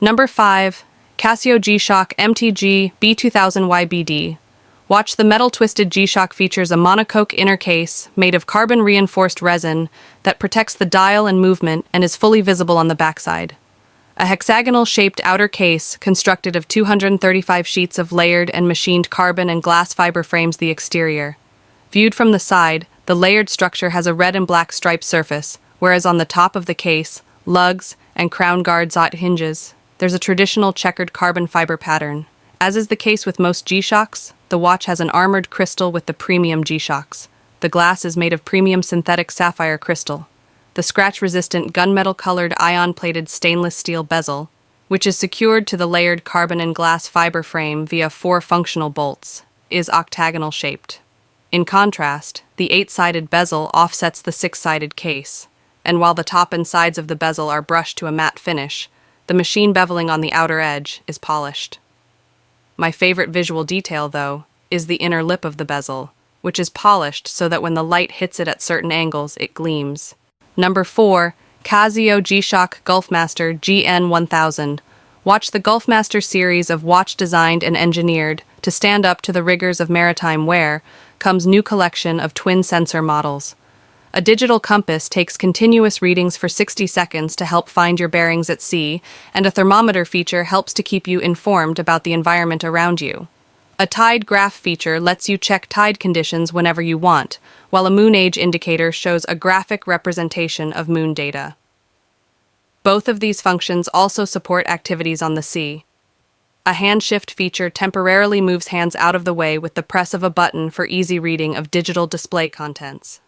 Number 5. Casio G-Shock MTG B2000YBD. Watch the metal-twisted G-Shock features a monocoque inner case made of carbon-reinforced resin that protects the dial and movement and is fully visible on the backside. A hexagonal-shaped outer case constructed of 235 sheets of layered and machined carbon and glass fiber frames the exterior. Viewed from the side, the layered structure has a red and black striped surface, whereas on the top of the case, lugs, and crown guards hinges, there's a traditional checkered carbon fiber pattern. As is the case with most G-Shocks, the watch has an armored crystal with the premium G-Shocks. The glass is made of premium synthetic sapphire crystal. The scratch-resistant gunmetal-colored ion-plated stainless steel bezel, which is secured to the layered carbon and glass fiber frame via 4 functional bolts, is octagonal-shaped. In contrast, the 8-sided bezel offsets the 6-sided case, and while the top and sides of the bezel are brushed to a matte finish, the machine beveling on the outer edge is polished. My favorite visual detail, though, is the inner lip of the bezel, which is polished so that when the light hits it at certain angles, it gleams. Number 4. Casio G-Shock GULFMASTER GN1000. Watch the GULFMASTER series of watch designed and engineered to stand up to the rigors of maritime wear comes new collection of twin sensor models. A digital compass takes continuous readings for 60 seconds to help find your bearings at sea, and a thermometer feature helps to keep you informed about the environment around you. A tide graph feature lets you check tide conditions whenever you want, while a moon age indicator shows a graphic representation of moon data. Both of these functions also support activities on the sea. A hand shift feature temporarily moves hands out of the way with the press of a button for easy reading of digital display contents.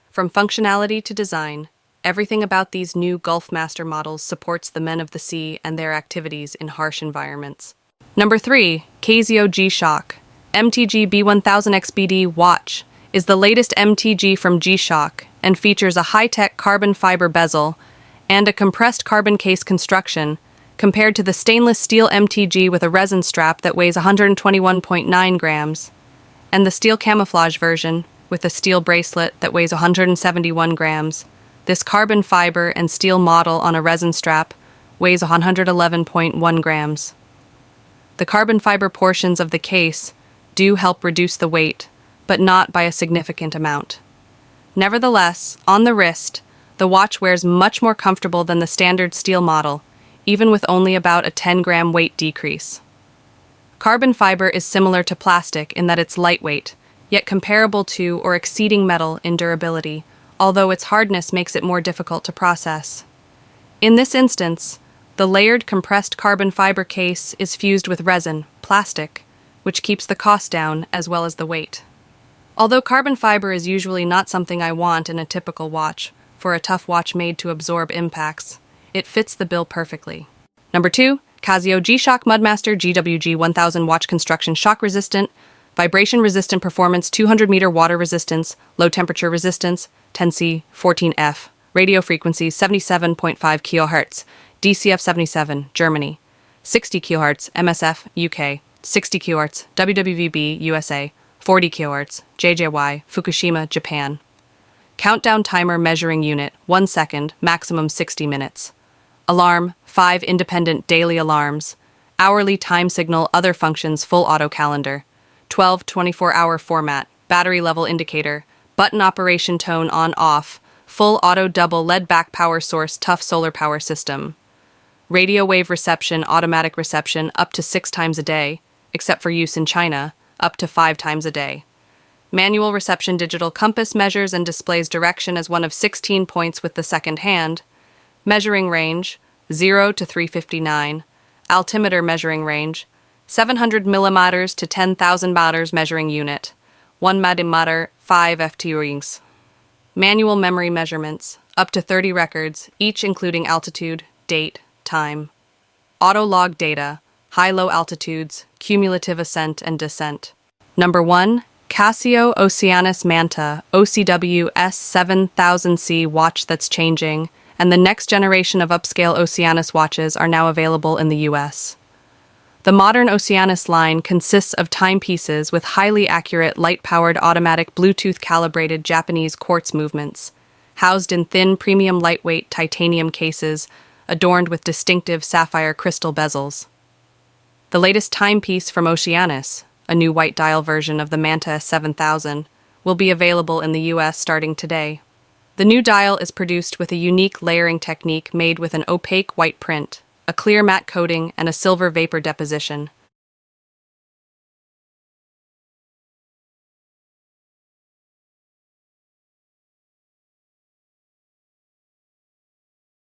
From functionality to design, everything about these new GULFMASTER models supports the men of the sea and their activities in harsh environments. Number 3. Casio G-Shock MTG B1000XBD watch is the latest MTG from G-Shock and features a high-tech carbon fiber bezel and a compressed carbon case construction compared to the stainless steel MTG with a resin strap that weighs 121.9 grams and the steel camouflage version with a steel bracelet that weighs 171 grams. This carbon fiber and steel model on a resin strap weighs 111.1 grams. The carbon fiber portions of the case do help reduce the weight, but not by a significant amount. Nevertheless, on the wrist, the watch wears much more comfortable than the standard steel model, even with only about a 10-gram weight decrease. Carbon fiber is similar to plastic in that it's lightweight, yet comparable to or exceeding metal in durability, although its hardness makes it more difficult to process. In this instance, the layered compressed carbon fiber case is fused with resin, plastic, which keeps the cost down as well as the weight. Although carbon fiber is usually not something I want in a typical watch, for a tough watch made to absorb impacts, it fits the bill perfectly. Number 2. Casio G-Shock MUDMASTER GWG1000 watch construction shock resistant, vibration resistant performance 200-meter water resistance, low temperature resistance, 10C, 14F, radio frequency 77.5 kHz, DCF 77, Germany, 60 kHz, MSF, UK, 60 kHz, WWVB, USA, 40 kHz, JJY, Fukushima, Japan. Countdown timer measuring unit, 1 second, maximum 60 minutes. Alarm, 5 independent daily alarms. Hourly time signal, other functions, full auto calendar. 12 24-hour format, battery level indicator, button operation tone on-off, full auto double lead back power source, tough solar power system. Radio wave reception, automatic reception, up to 6 times a day, except for use in China, up to 5 times a day. Manual reception digital compass measures and displays direction as one of 16 points with the second hand. Measuring range, 0 to 359. Altimeter measuring range, 700 millimeters to 10,000 meters measuring unit. 1 millimeter, 5 FT rings. Manual memory measurements, up to 30 records, each including altitude, date, time. Auto log data, high-low altitudes, cumulative ascent and descent. Number 1. Casio OCEANUS Manta OCW S7000C watch that's changing, and the next generation of upscale OCEANUS watches are now available in the US. The modern OCEANUS line consists of timepieces with highly accurate, light-powered, automatic, Bluetooth-calibrated Japanese quartz movements, housed in thin, premium lightweight titanium cases adorned with distinctive sapphire crystal bezels. The latest timepiece from OCEANUS, a new white dial version of the Manta 7000, will be available in the US starting today. The new dial is produced with a unique layering technique made with an opaque white print, a clear matte coating, and a silver vapor deposition.